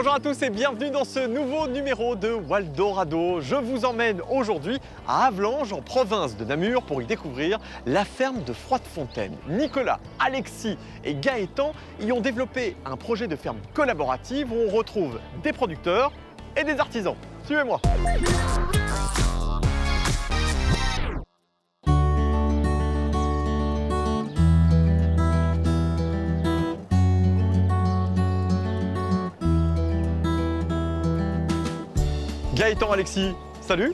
Bonjour à tous et bienvenue dans ce nouveau numéro de Waldorado. Je vous emmène aujourd'hui à Havelange, en province de Namur, pour y découvrir la ferme de Froidefontaine. Nicolas, Alexis et Gaëtan y ont développé un projet de ferme collaborative où on retrouve des producteurs et des artisans. Suivez-moi. Gaëtan, Alexis, salut.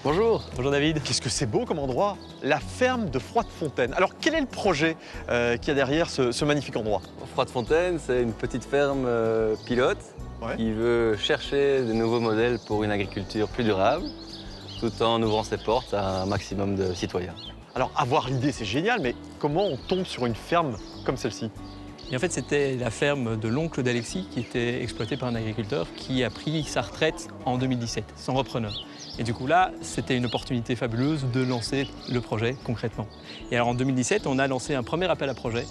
Bonjour. Bonjour David. Qu'est-ce que c'est beau comme endroit, la ferme de Froidefontaine. Alors quel est le projet qu'il y a derrière ce magnifique endroit? Froidefontaine, c'est une petite ferme pilote Ouais. qui veut chercher de nouveaux modèles pour une agriculture plus durable, tout en ouvrant ses portes à un maximum de citoyens. Alors avoir l'idée c'est génial, mais comment on tombe sur une ferme comme celle-ci? Et en fait, c'était la ferme de l'oncle d'Alexis qui était exploitée par un agriculteur qui a pris sa retraite en 2017, son repreneur. Et du coup là, c'était une opportunité fabuleuse de lancer le projet concrètement. Et alors en 2017, on a lancé un premier appel à projet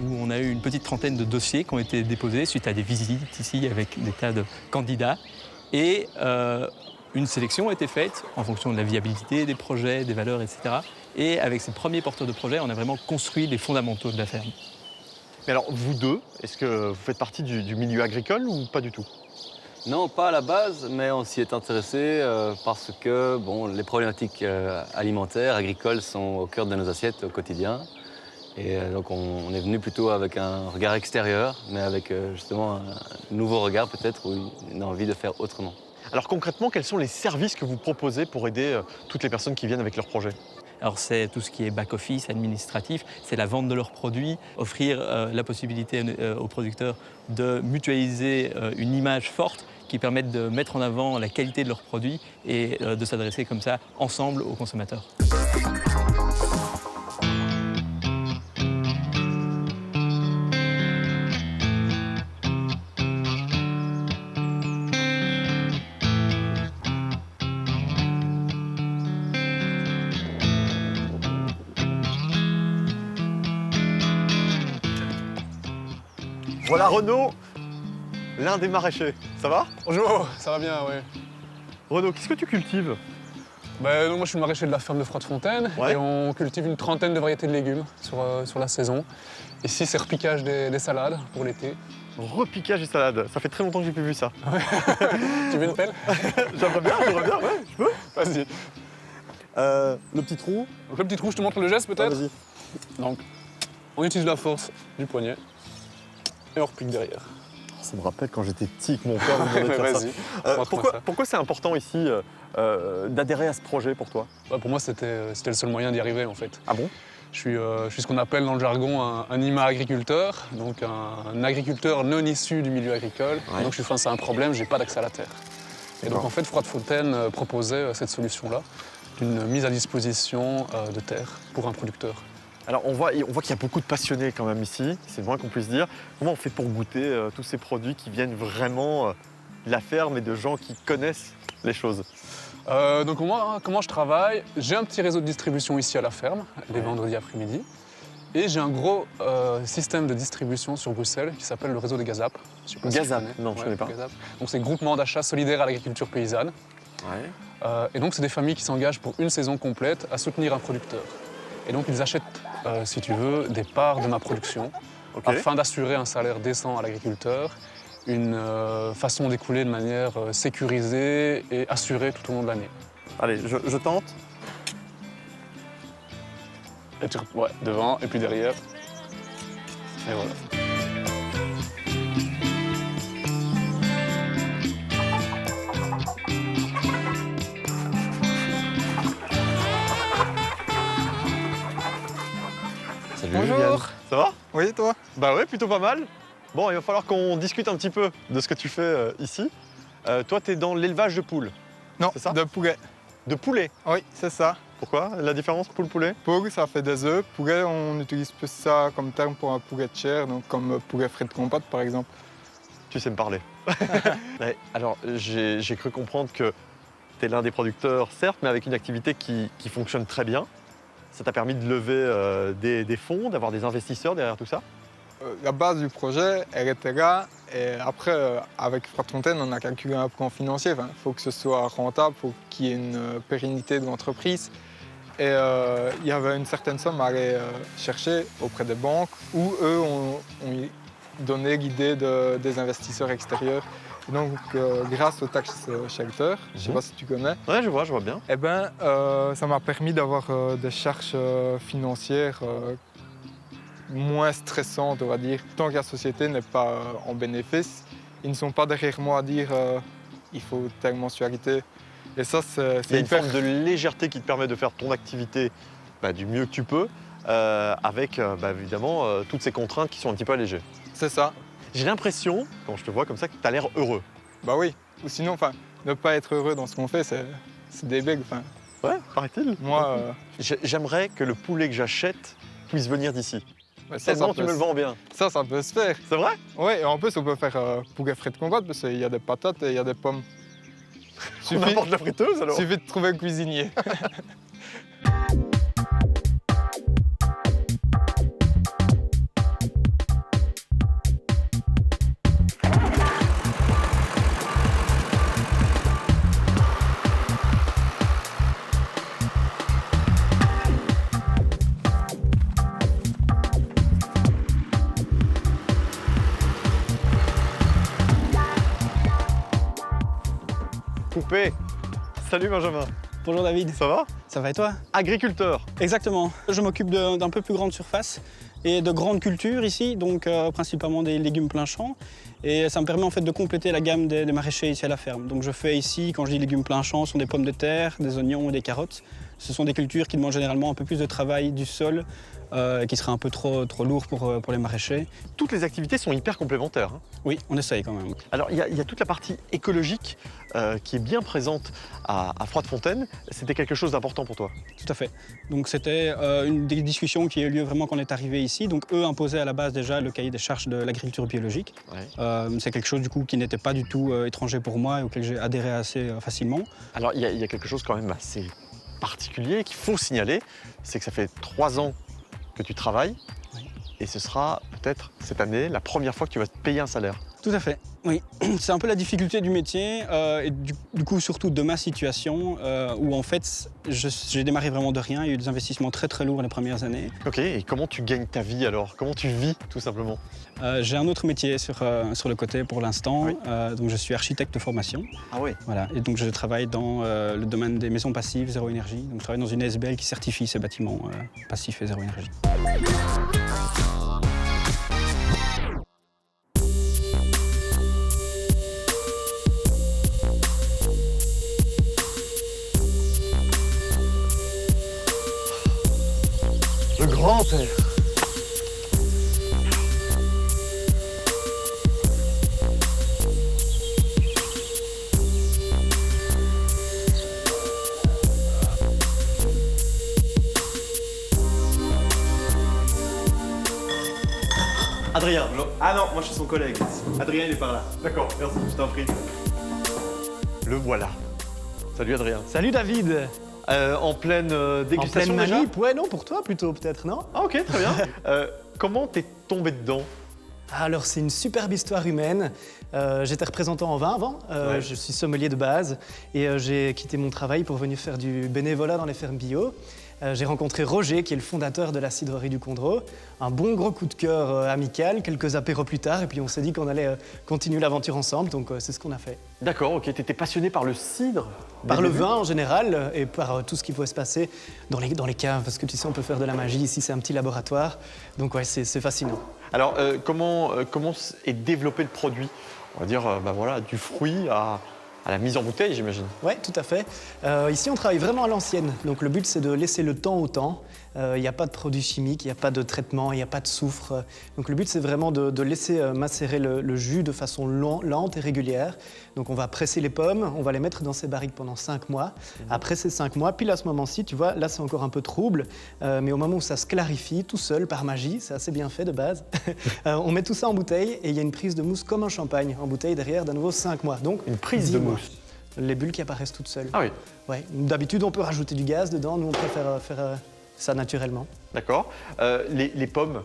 où on a eu une petite trentaine de dossiers qui ont été déposés suite à des visites ici avec des tas de candidats. Et une sélection a été faite en fonction de la viabilité des projets, des valeurs, etc. Et avec ces premiers porteurs de projets, on a vraiment construit les fondamentaux de la ferme. Mais alors vous deux, est-ce que vous faites partie du milieu agricole ou pas du tout? Non, pas à la base, mais on s'y est intéressé parce que les problématiques alimentaires, agricoles sont au cœur de nos assiettes au quotidien. Et donc on est venu plutôt avec un regard extérieur, mais avec justement un nouveau regard peut-être, ou une envie de faire autrement. Alors concrètement, quels sont les services que vous proposez pour aider toutes les personnes qui viennent avec leur projet? Alors c'est tout ce qui est back-office, administratif, c'est la vente de leurs produits, offrir la possibilité aux producteurs de mutualiser une image forte qui permette de mettre en avant la qualité de leurs produits et de s'adresser comme ça ensemble aux consommateurs. Voilà Renaud, l'un des maraîchers. Ça va? Bonjour, ça va bien, oui. Renaud, qu'est-ce que tu cultives? Donc, moi, je suis le maraîcher de la ferme de Froidefontaine et on cultive une trentaine de variétés de légumes sur la saison. Ici, c'est repiquage des salades pour l'été. Repiquage et salade, ça fait très longtemps que j'ai plus vu ça. Tu veux une pelle? J'aimerais bien, ouais, je peux. Vas-y. Le petit trou. Donc, le petit trou, je te montre le geste Ah, peut-être. vas-y. Donc, on utilise la force du poignet et on repique derrière. Ça me rappelle quand j'étais petit que mon père me demandait de faire ça. Vas-y. Pourquoi c'est important ici d'adhérer à ce projet pour toi? Pour moi, c'était le seul moyen d'y arriver en fait. Ah bon? Je suis ce qu'on appelle dans le jargon un IMA-agriculteur, donc un agriculteur non issu du milieu agricole. Ouais. Donc je suis face à un problème, j'ai pas d'accès à la terre. Et donc en fait, Froidefontaine proposait cette solution-là, d'une mise à disposition de terre pour un producteur. Alors on voit qu'il y a beaucoup de passionnés quand même ici, c'est le moins qu'on puisse dire. Comment on fait pour goûter tous ces produits qui viennent vraiment de la ferme et de gens qui connaissent les choses? Donc moi, comment je travaille? J'ai un petit réseau de distribution ici à la ferme, les vendredis après-midi. Et j'ai un gros système de distribution sur Bruxelles qui s'appelle le réseau des Gazap. Je sais pas si tu Gazap? connais. Non, je connais pas. Gazap. Donc c'est groupement d'achat solidaire à l'agriculture paysanne. Ouais. Et donc c'est des familles qui s'engagent pour une saison complète à soutenir un producteur. Et donc ils achètent, si tu veux, des parts de ma production afin d'assurer un salaire décent à l'agriculteur, une façon d'écouler de manière sécurisée et assurée tout au long de l'année. Allez, je tente. Et devant et puis derrière. Et voilà. Salut. Bonjour. Yann. Ça va? Oui, toi? Bah ouais, plutôt pas mal. Bon, il va falloir qu'on discute un petit peu de ce que tu fais ici. Toi, tu es dans l'élevage de poules. Non, C'est ça? de poulet. De poulets. Oui, c'est ça. Pourquoi? La différence poule-poulet? Poule, ça fait des œufs. Poulet, on utilise plus ça comme terme pour un poulet de chair, donc comme poulet frit de compote par exemple. Tu sais me parler. Ouais, alors, j'ai cru comprendre que tu es l'un des producteurs, certes, mais avec une activité qui fonctionne très bien. Ça t'a permis de lever des fonds, d'avoir des investisseurs derrière tout ça? La base du projet, elle était là. Et après, avec Froidfontaine, on a calculé un plan financier. Il faut que ce soit rentable, il faut qu'il y ait une pérennité de l'entreprise. Et il y avait une certaine somme à aller chercher auprès des banques où eux ont donné l'idée des investisseurs extérieurs. Et donc, grâce au tax shelter, je ne sais pas si tu connais, Ouais, je vois bien. eh ben, ça m'a permis d'avoir des charges financières moins stressantes, on va dire. Tant que la société n'est pas en bénéfice, ils ne sont pas derrière moi à dire il faut telle mensualité. Et ça, c'est Il y a une hyper... forme de légèreté qui te permet de faire ton activité du mieux que tu peux, avec évidemment toutes ces contraintes qui sont un petit peu allégées. C'est ça. J'ai l'impression, quand je te vois comme ça, que tu as l'air heureux. Bah oui. Ou sinon, ne pas être heureux dans ce qu'on fait, c'est débile. Ouais, paraît-il. Moi, J'aimerais que le poulet que j'achète puisse venir d'ici. ça Tellement tu peut me le vends bien. ça peut se faire. C'est vrai? Oui, et en plus, on peut faire poulet frais de compote parce qu'il y a des patates et il y a des pommes. On apporte la friteuse alors. Suffit de trouver un cuisinier. Coupé. Salut Benjamin. Bonjour David, Ça va? ça va et toi? Agriculteur. Exactement, je m'occupe d'un peu plus grande surface et de grandes cultures ici, donc principalement des légumes plein champ. Et ça me permet en fait de compléter la gamme des maraîchers ici à la ferme. Donc je fais ici, quand je dis légumes plein champ, ce sont des pommes de terre, des oignons et des carottes. Ce sont des cultures qui demandent généralement un peu plus de travail du sol, qui serait un peu trop lourd pour les maraîchers. Toutes les activités sont hyper complémentaires. Hein. Oui, on essaye quand même. Alors il y a toute la partie écologique qui est bien présente à Froidfontaine. C'était quelque chose d'important pour toi? Tout à fait. Donc c'était une des discussions qui a eu lieu vraiment quand on est arrivé ici. Donc eux imposaient à la base déjà le cahier des charges de l'agriculture biologique. Ouais. C'est quelque chose du coup qui n'était pas du tout étranger pour moi et auquel j'ai adhéré assez facilement. Alors il y a quelque chose quand même assez particulier qu'il faut signaler, c'est que ça fait 3 ans que tu travailles. Oui. Et ce sera peut-être cette année la première fois que tu vas te payer un salaire. Tout à fait, oui. C'est un peu la difficulté du métier et du coup surtout de ma situation où en fait j'ai démarré vraiment de rien. Il y a eu des investissements très lourds les premières années. Ok, et comment tu gagnes ta vie alors? Comment tu vis tout simplement? J'ai un autre métier sur le côté pour l'instant. Oui. Donc je suis architecte de formation. Ah oui. Voilà. Et donc je travaille dans le domaine des maisons passives zéro énergie. Donc je travaille dans une ASBL qui certifie ces bâtiments passifs et zéro énergie. Le grand-père. Adrien. Ah non, moi je suis son collègue. Adrien il est par là. D'accord, merci, je t'en prie. Le voilà. Salut Adrien. Salut David. En pleine En dégustation pleine déjà? manip. Ouais, non, pour toi plutôt peut-être, non? Ah ok, très bien. Comment t'es tombé dedans? Alors c'est une superbe histoire humaine. J'étais représentant en vin avant, Ouais. je suis sommelier de base et j'ai quitté mon travail pour venir faire du bénévolat dans les fermes bio. J'ai rencontré Roger qui est le fondateur de la cidrerie du Condro. Un bon gros coup de cœur amical, quelques apéros plus tard et puis on s'est dit qu'on allait continuer l'aventure ensemble, donc c'est ce qu'on a fait. D'accord, ok, t'étais passionné par le cidre? Par dès le début? vin en général et par tout ce qui pouvait se passer dans les caves, parce que tu sais, on peut faire de la magie, ici c'est un petit laboratoire, donc ouais, c'est fascinant. Alors, comment est développé le produit? On va dire, voilà, du fruit à la mise en bouteille, j'imagine. Ouais, tout à fait. Ici, on travaille vraiment à l'ancienne, donc le but c'est de laisser le temps au temps. Il n'y a pas de produits chimiques, il n'y a pas de traitement, il n'y a pas de soufre. Donc le but c'est vraiment de laisser macérer le jus de façon lente et régulière. Donc on va presser les pommes, on va les mettre dans ces barriques pendant 5 mois. Après ces 5 mois, pile à ce moment-ci, tu vois, là c'est encore un peu trouble, mais au moment où ça se clarifie tout seul par magie, c'est assez bien fait de base, on met tout ça en bouteille et il y a une prise de mousse comme un champagne en bouteille derrière d'à nouveau 5 mois. Donc Une prise 10 de mois. mousse. Les bulles qui apparaissent toutes seules. Ah oui, Ouais. D'habitude, on peut rajouter du gaz dedans. Nous, on préfère faire ça naturellement. d'accord. Les pommes,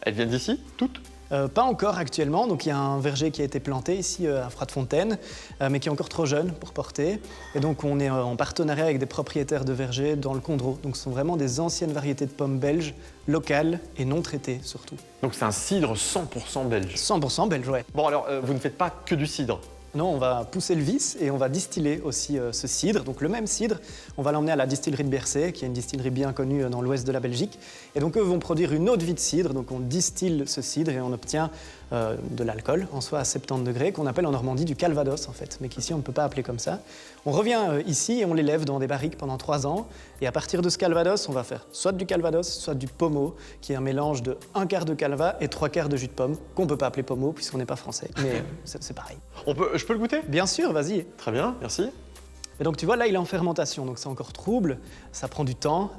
elles viennent d'ici, toutes? Pas encore actuellement, donc il y a un verger qui a été planté ici à Froidefontaine, mais qui est encore trop jeune pour porter. Et donc on est en partenariat avec des propriétaires de vergers dans le Condro. Donc ce sont vraiment des anciennes variétés de pommes belges, locales et non traitées surtout. Donc c'est un cidre 100% belge. 100% belge, ouais. Bon alors, vous ne faites pas que du cidre. Non, on va pousser le vice et on va distiller aussi ce cidre. Donc le même cidre, on va l'emmener à la distillerie de Bersée, qui est une distillerie bien connue dans l'ouest de la Belgique. Et donc eux vont produire une autre vie de cidre. Donc on distille ce cidre et on obtient de l'alcool, en soi à 70 degrés, qu'on appelle en Normandie du calvados en fait, mais qu'ici on ne peut pas appeler comme ça. On revient ici et on l'élève dans des barriques pendant 3 ans. Et à partir de ce calvados, on va faire soit du calvados, soit du pommeau, qui est un mélange de 1/4 de calva et 3/4 de jus de pomme, qu'on ne peut pas appeler pommeau puisqu'on n'est pas français, mais c'est pareil. Je peux le goûter? Bien sûr, vas-y. Très bien, merci. Et donc tu vois, là il est en fermentation, donc c'est encore trouble, ça prend du temps,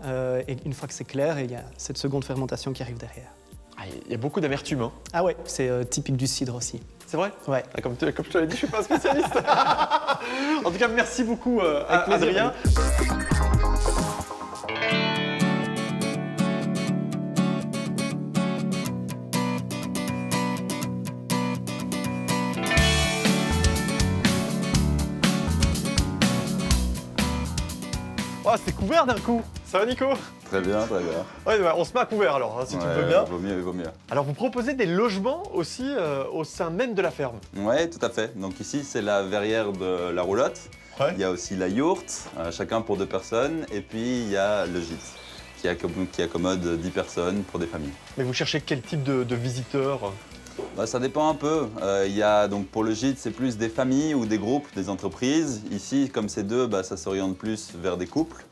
et une fois que c'est clair, il y a cette seconde fermentation qui arrive derrière. Ah, il y a beaucoup d'amertume, hein. Ah ouais, c'est typique du cidre aussi. C'est vrai? Ouais. Ah, comme je te l'ai dit, je suis pas un spécialiste. En tout cas, merci beaucoup Avec plaisir. Adrien. Oh, c'est couvert d'un coup. Ça va, Nico? Très bien, très bien. Ouais, bah, on se met à couvert alors, hein, si tu le veux bien. Vaut mieux, vaut mieux. Alors, vous proposez des logements aussi au sein même de la ferme? Oui, tout à fait. Donc ici, c'est la verrière de la roulotte. Ouais. Il y a aussi la yourte, chacun pour 2 personnes. Et puis, il y a le gîte, qui accommode 10 personnes pour des familles. Mais vous cherchez quel type de visiteurs? Bah, ça dépend un peu. Il y a, donc, pour le gîte, c'est plus des familles ou des groupes, des entreprises. Ici, comme c'est 2, ça s'oriente plus vers des couples.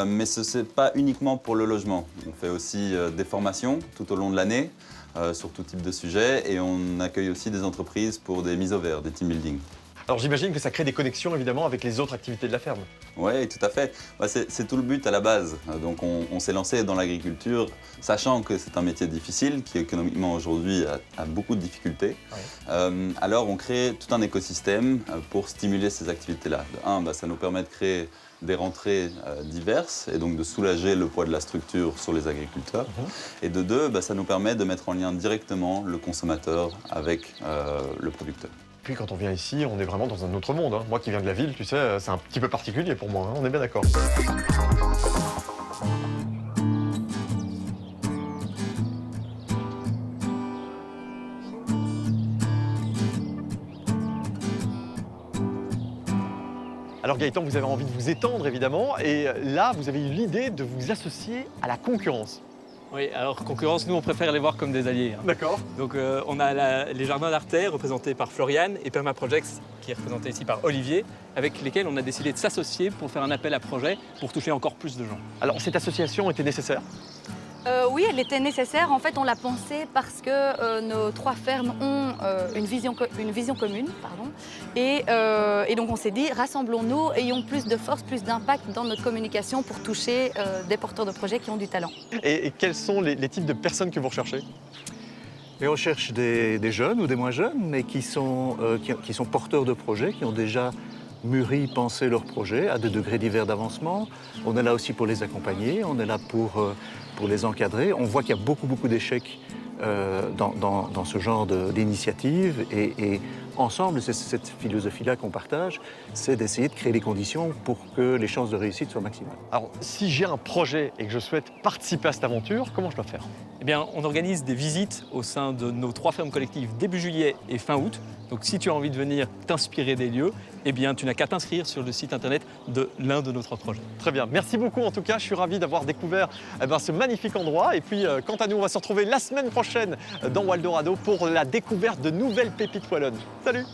Mais ce n'est pas uniquement pour le logement. On fait aussi des formations tout au long de l'année sur tout type de sujet et on accueille aussi des entreprises pour des mises au vert, des team building. Alors j'imagine que ça crée des connexions évidemment avec les autres activités de la ferme. Oui, tout à fait. C'est tout le but à la base. Donc on s'est lancé dans l'agriculture, sachant que c'est un métier difficile, qui économiquement aujourd'hui a beaucoup de difficultés. Ouais. Alors on crée tout un écosystème pour stimuler ces activités-là. De un, ça nous permet de créer des rentrées diverses et donc de soulager le poids de la structure sur les agriculteurs. Et de 2, ça nous permet de mettre en lien directement le consommateur avec le producteur. Puis quand on vient ici, on est vraiment dans un autre monde, hein. Moi qui viens de la ville, tu sais, c'est un petit peu particulier pour moi, hein. On est bien d'accord. Alors Gaëtan, vous avez envie de vous étendre évidemment, et là, vous avez eu l'idée de vous associer à la concurrence. Oui, alors concurrence, nous on préfère les voir comme des alliés. Hein. D'accord. Donc on a les jardins d'Artère représentés par Floriane et Permaprojects qui est représenté ici par Olivier, avec lesquels on a décidé de s'associer pour faire un appel à projet pour toucher encore plus de gens. Alors cette association était nécessaire? Oui, elle était nécessaire. En fait, on l'a pensée parce que nos 3 fermes ont une vision commune. Pardon. Et donc on s'est dit, rassemblons-nous, ayons plus de force, plus d'impact dans notre communication pour toucher des porteurs de projets qui ont du talent. Et quels sont les types de personnes que vous recherchez? Et on cherche des jeunes ou des moins jeunes, mais qui sont porteurs de projets, qui ont déjà mûri, pensé leur projet à des degrés divers d'avancement. On est là aussi pour les accompagner, on est là pour les encadrer. On voit qu'il y a beaucoup d'échecs dans ce genre d'initiative et ensemble, c'est cette philosophie-là qu'on partage, c'est d'essayer de créer les conditions pour que les chances de réussite soient maximales. Alors, si j'ai un projet et que je souhaite participer à cette aventure, comment je dois faire? Eh bien, on organise des visites au sein de nos 3 fermes collectives début juillet et fin août. Donc si tu as envie de venir t'inspirer des lieux, eh bien, tu n'as qu'à t'inscrire sur le site internet de l'un de nos 3 projets. Très bien, merci beaucoup en tout cas, je suis ravi d'avoir découvert ce magnifique endroit. Et puis, quant à nous, on va se retrouver la semaine prochaine dans Waldorado pour la découverte de nouvelles pépites wallonnes. Salut!